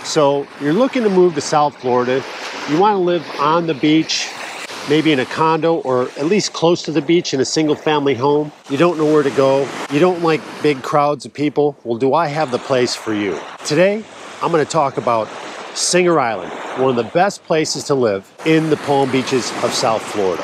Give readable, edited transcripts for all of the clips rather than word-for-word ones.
So you're looking to move to South Florida. You want to live on the beach, maybe in a condo or at least close to the beach in a single family home. You don't know where to go. You don't like big crowds of people. Well, do I have the place for you? Today, I'm going to talk about Singer Island, one of the best places to live in the Palm Beaches of South Florida.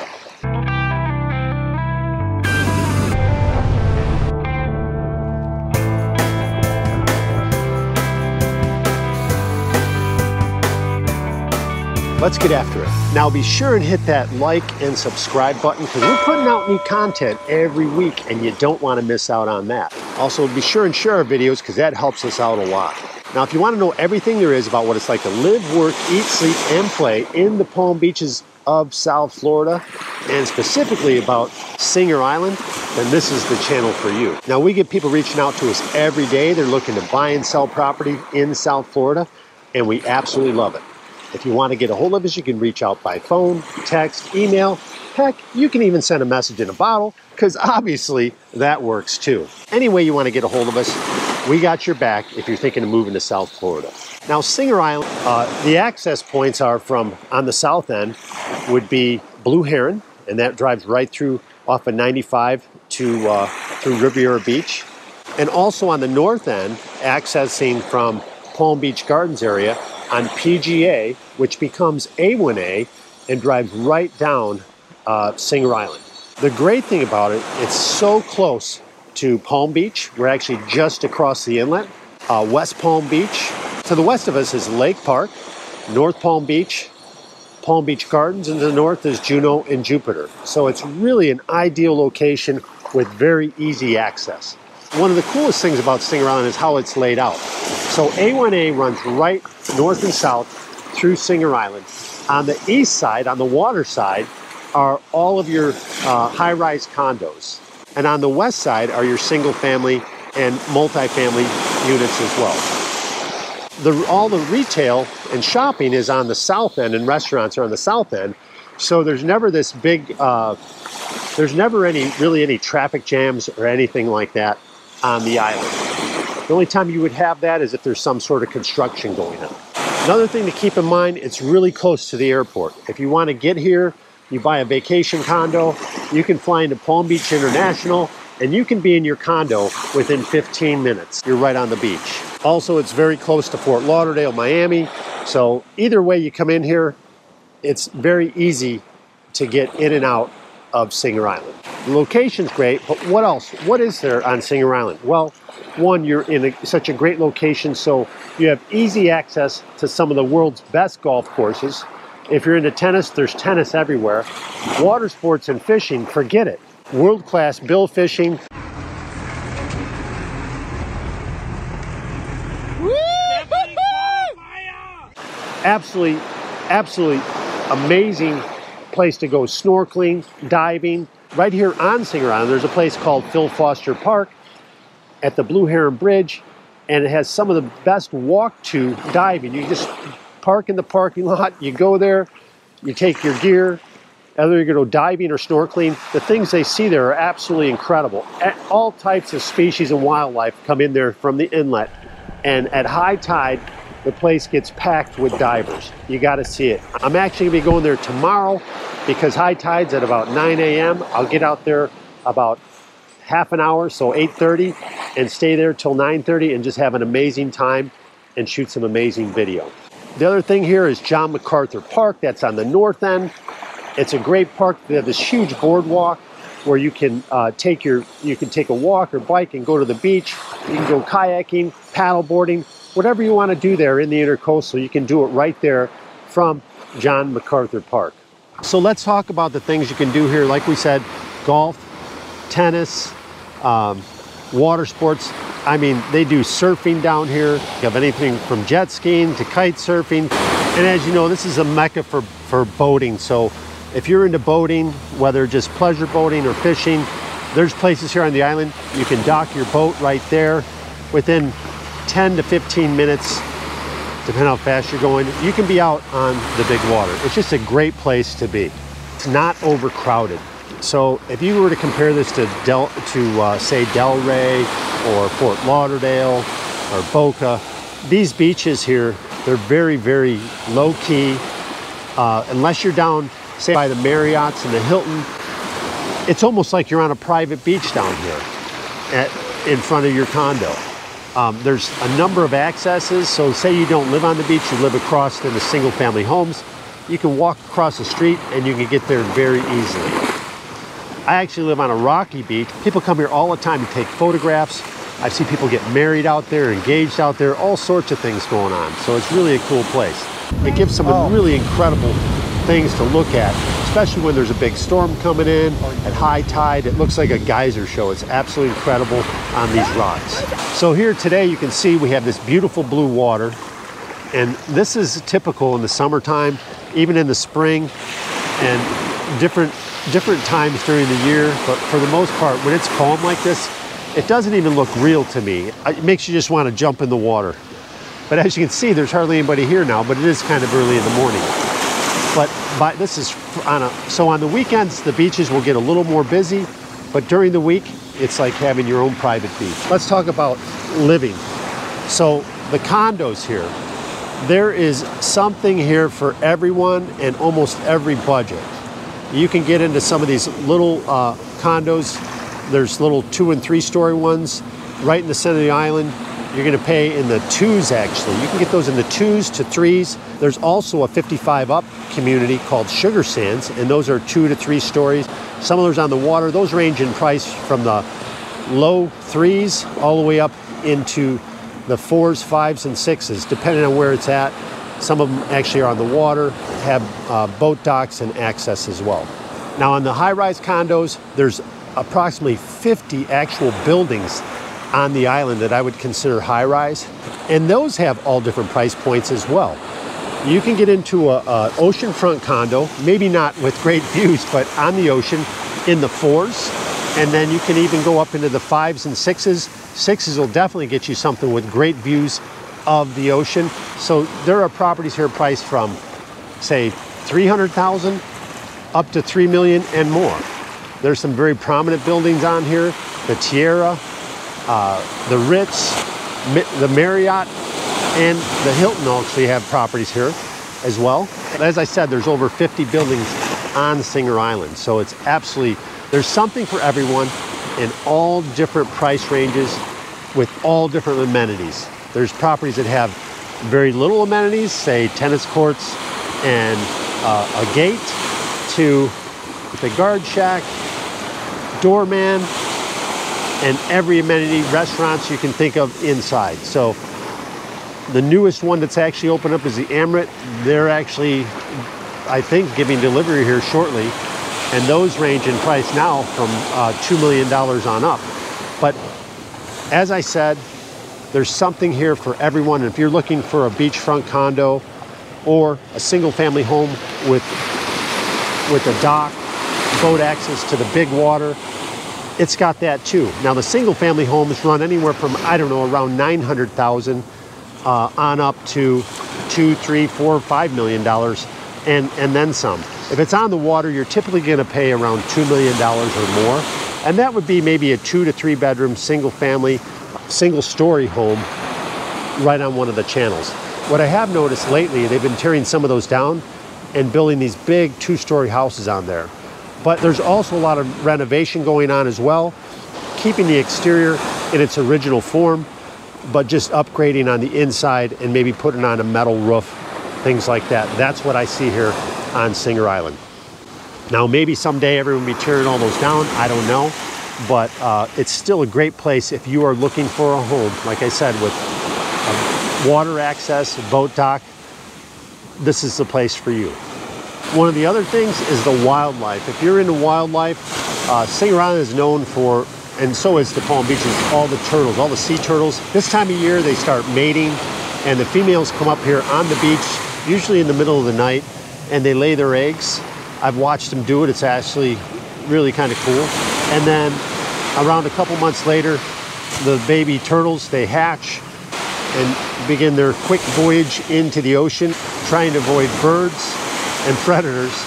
Let's get after it. Now be sure and hit that like and subscribe button because we're putting out new content every week and you don't want to miss out on that. Also be sure and share our videos because that helps us out a lot. Now if you want to know everything there is about what it's like to live, work, eat, sleep, and play in the Palm Beaches of South Florida, and specifically about Singer Island, then this is the channel for you. Now we get people reaching out to us every day. They're looking to buy and sell property in South Florida, and we absolutely love it. If you want to get a hold of us, you can reach out by phone, text, email. Heck, you can even send a message in a bottle, because obviously that works too. Any way you want to get a hold of us, we got your back if you're thinking of moving to South Florida. Now, Singer Island, the access points are from, on the south end, would be Blue Heron, and that drives right through off of 95 to through Riviera Beach. And also on the north end, accessing from Palm Beach Gardens area, on PGA, which becomes A1A and drives right down Singer Island. The great thing about it, it's so close to Palm Beach. We're actually just across the inlet. West Palm Beach. To the west of us is Lake Park, North Palm Beach Gardens, and to the north is Juno and Jupiter. So it's really an ideal location with very easy access. One of the coolest things about Singer Island is how it's laid out. So A1A runs right north and south through Singer Island. On the east side, on the water side, are all of your high-rise condos. And on the west side are your single-family and multi-family units as well. All the retail and shopping is on the south end, and restaurants are on the south end. So there's never this big, there's never really any traffic jams or anything like that on the island. The only time you would have that is if there's some sort of construction going on. Another thing to keep in mind, it's really close to the airport. If you want to get here, you buy a vacation condo, you can fly into Palm Beach International, and you can be in your condo within 15 minutes. You're right on the beach. Also, it's very close to Fort Lauderdale, Miami. So either way you come in here, it's very easy to get in and out of Singer Island. The location's great, but what else? What is there on Singer Island? Well, one, you're in such a great location, so you have easy access to some of the world's best golf courses. If you're into tennis, there's tennis everywhere. Water sports and fishing, forget it. World-class bill fishing. Absolutely amazing place to go snorkeling, diving. Right here on Singer Island, there's a place called Phil Foster Park at the Blue Heron Bridge, and it has some of the best walk-to diving. You just park in the parking lot, you go there, you take your gear, either you're going to go diving or snorkeling. The things they see there are absolutely incredible. All types of species and wildlife come in there from the inlet, and at high tide, the place gets packed with divers. You got to see it. I'm actually going to be going there tomorrow because high tide's at about 9 a.m. I'll get out there about half an hour, so 8:30, and stay there till 9:30 and just have an amazing time and shoot some amazing video. The other thing here is John MacArthur Park. That's on the north end. It's a great park. They have this huge boardwalk where you can take a walk or bike and go to the beach. You can go kayaking, paddleboarding, whatever you want to do there in the intercoastal. You can do it right there from John MacArthur Park. So let's talk about the things you can do here. Like we said, golf, tennis, water sports. I mean, they do surfing down here. You have anything from jet skiing to kite surfing. And as you know, this is a mecca for boating. So if you're into boating, whether just pleasure boating or fishing, there's places here on the island. You can dock your boat right there within 10 to 15 minutes, depending how fast you're going. You can be out on the big water. It's just a great place to be. It's not overcrowded. So if you were to compare this to say Delray or Fort Lauderdale or Boca, these beaches here They're very, very low key. Unless you're down, say, by the Marriotts and the Hilton, it's almost like you're on a private beach down here in front of your condo. There's a number of accesses. So say you don't live on the beach, you live across in the single family homes. You can walk across the street and you can get there very easily. I actually live on a rocky beach. People come here all the time to take photographs. I've seen people get married out there, engaged out there, all sorts of things going on. So it's really a cool place. It gives some really incredible things to look at, especially when there's a big storm coming in at high tide. It looks like a geyser show. It's absolutely incredible on these rocks. So here today you can see we have this beautiful blue water, and this is typical in the summertime, even in the spring, and different times during the year. But for the most part, when it's calm like this, it doesn't even look real to me. It makes you just want to jump in the water. But as you can see, there's hardly anybody here now, but it is kind of early in the morning. But this is so on the weekends, the beaches will get a little more busy, but during the week, it's like having your own private beach. Let's talk about living. So the condos here, there is something here for everyone and almost every budget. You can get into some of these little condos. There's little 2- and 3-story ones right in the center of the island. You're going to pay in the 2s, actually. You can get those in the 2s to 3s. There's also a 55 up community called Sugar Sands, and those are 2 to 3 stories. Some of those on the water, those range in price from the low 3s all the way up into the 4s, 5s, and 6s, depending on where it's at. Some of them actually are on the water, have boat docks and access as well. Now on the high-rise condos, there's approximately 50 actual buildings on the island that I would consider high-rise, and those have all different price points as well. You can get into a oceanfront condo, maybe not with great views, but on the ocean in the 4s, and then you can even go up into the 5s and 6s. 6s will definitely get you something with great views of the ocean. So there are properties here priced from, say, $300,000 up to $3 million and more. There's some very prominent buildings on here: the Tierra, the Ritz, the Marriott, and the Hilton actually have properties here as well. But as I said, there's over 50 buildings on Singer Island. So it's absolutely, there's something for everyone in all different price ranges with all different amenities. There's properties that have very little amenities, say tennis courts and a gate, to the guard shack, doorman, and every amenity, restaurants you can think of inside. So the newest one that's actually opened up is the Amrit. They're actually, I think, giving delivery here shortly, and those range in price now from $2 million on up. But as I said, there's something here for everyone. And if you're looking for a beachfront condo or a single family home with a dock, boat access to the big water, it's got that too. Now the single family homes run anywhere from, I don't know, around $900,000 on up to $2, $3, $4, $5 million and then some. If it's on the water, you're typically going to pay around $2 million or more. And that would be maybe a 2 to 3 bedroom, single family, single story home right on one of the channels. What I have noticed lately, they've been tearing some of those down and building these big 2-story houses on there. But there's also a lot of renovation going on as well, keeping the exterior in its original form, but just upgrading on the inside and maybe putting on a metal roof, things like that. That's what I see here on Singer Island. Now, maybe someday everyone will be tearing all those down, I don't know, but it's still a great place if you are looking for a home, like I said, with water access, boat dock. This is the place for you. One of the other things is the wildlife. If you're into wildlife, Singer Island is known for, and so is the Palm Beaches, all the turtles, all the sea turtles. This time of year, they start mating, and the females come up here on the beach, usually in the middle of the night, and they lay their eggs. I've watched them do it. It's actually really kind of cool. And then around a couple months later, the baby turtles, they hatch and begin their quick voyage into the ocean, trying to avoid birds and predators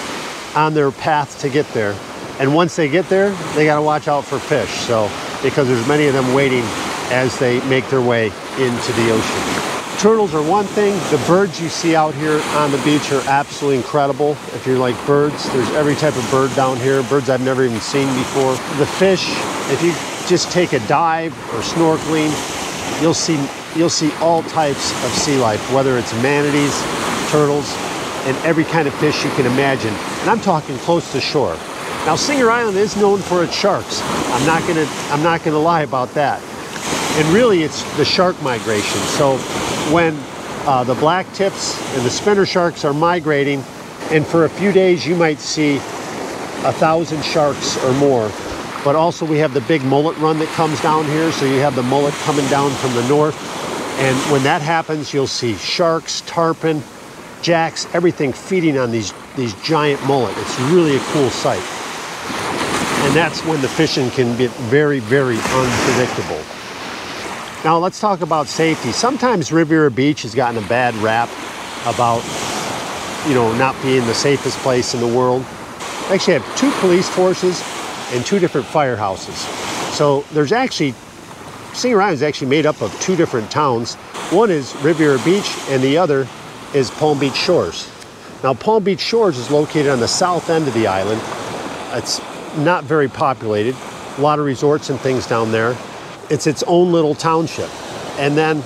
on their path to get there. And once they get there, they got to watch out for fish. So, because there's many of them waiting as they make their way into the ocean. Turtles are one thing. The birds you see out here on the beach are absolutely incredible. If you're like birds, there's every type of bird down here, birds I've never even seen before. The fish, if you just take a dive or snorkeling, you'll see all types of sea life, whether it's manatees, turtles, and every kind of fish you can imagine. And I'm talking close to shore. Now, Singer Island is known for its sharks. I'm not gonna lie about that. And really, it's the shark migration. So when the black tips and the spinner sharks are migrating, and for a few days you might see 1,000 sharks or more. But also we have the big mullet run that comes down here, so you have the mullet coming down from the north. And when that happens, you'll see sharks, tarpon, jacks, everything feeding on these giant mullet. It's really a cool sight. And that's when the fishing can get very, very unpredictable. Now let's talk about safety. Sometimes Riviera Beach has gotten a bad rap about, not being the safest place in the world. We actually have 2 police forces and 2 different firehouses. So there's actually, Singer Island is actually made up of 2 different towns. One is Riviera Beach and the other is Palm Beach Shores. Now Palm Beach Shores is located on the south end of the island. It's not very populated, a lot of resorts and things down there. It's its own little township. And then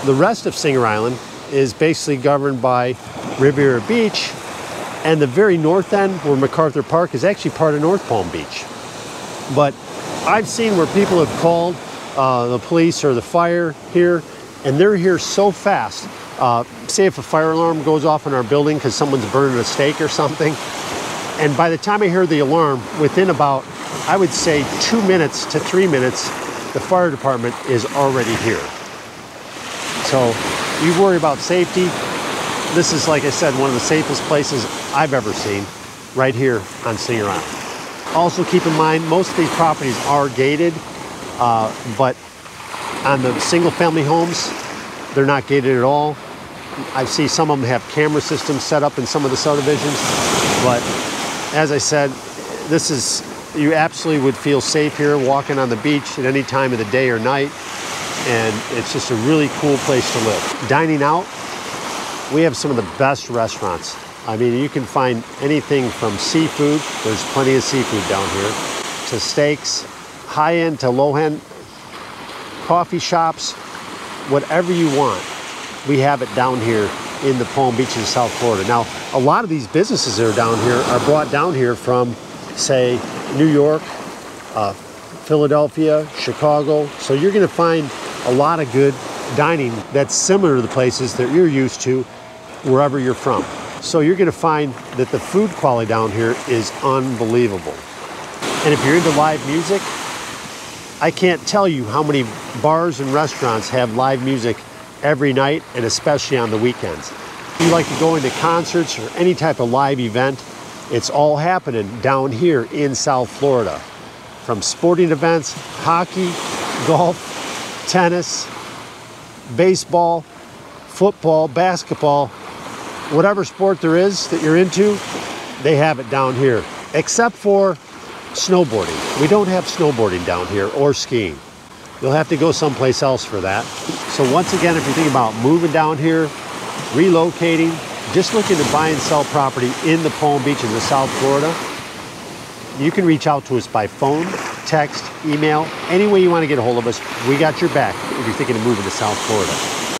the rest of Singer Island is basically governed by Riviera Beach, and the very north end where MacArthur Park is actually part of North Palm Beach. But I've seen where people have called the police or the fire here, and they're here so fast. Say if a fire alarm goes off in our building because someone's burning a steak or something, and by the time I hear the alarm, within about, I would say 2 minutes to 3 minutes, the fire department is already here. So you worry about safety. This is, like I said, one of the safest places I've ever seen, right here on Singer Island. Also keep in mind, most of these properties are gated, but on the single family homes, they're not gated at all. I see some of them have camera systems set up in some of the subdivisions, but as I said, you absolutely would feel safe here walking on the beach at any time of the day or night, and it's just a really cool place to live. Dining out, we have some of the best restaurants. I mean, you can find anything from seafood, there's plenty of seafood down here, to steaks, high-end to low-end, coffee shops, whatever you want, we have it down here in the Palm Beaches of South Florida. Now, a lot of these businesses that are down here are brought down here from, say, New York, Philadelphia, Chicago. So you're gonna find a lot of good dining that's similar to the places that you're used to wherever you're from. So you're gonna find that the food quality down here is unbelievable. And if you're into live music, I can't tell you how many bars and restaurants have live music every night, and especially on the weekends. If you like to go into concerts or any type of live event, it's all happening down here in South Florida. From sporting events, hockey, golf, tennis, baseball, football, basketball, whatever sport there is that you're into, they have it down here. Except for snowboarding. We don't have snowboarding down here, or skiing. You'll have to go someplace else for that. So once again, if you're thinking about moving down here, relocating, just looking to buy and sell property in the Palm Beaches of South Florida, you can reach out to us by phone, text, email, any way you want to get a hold of us. We got your back if you're thinking of moving to South Florida.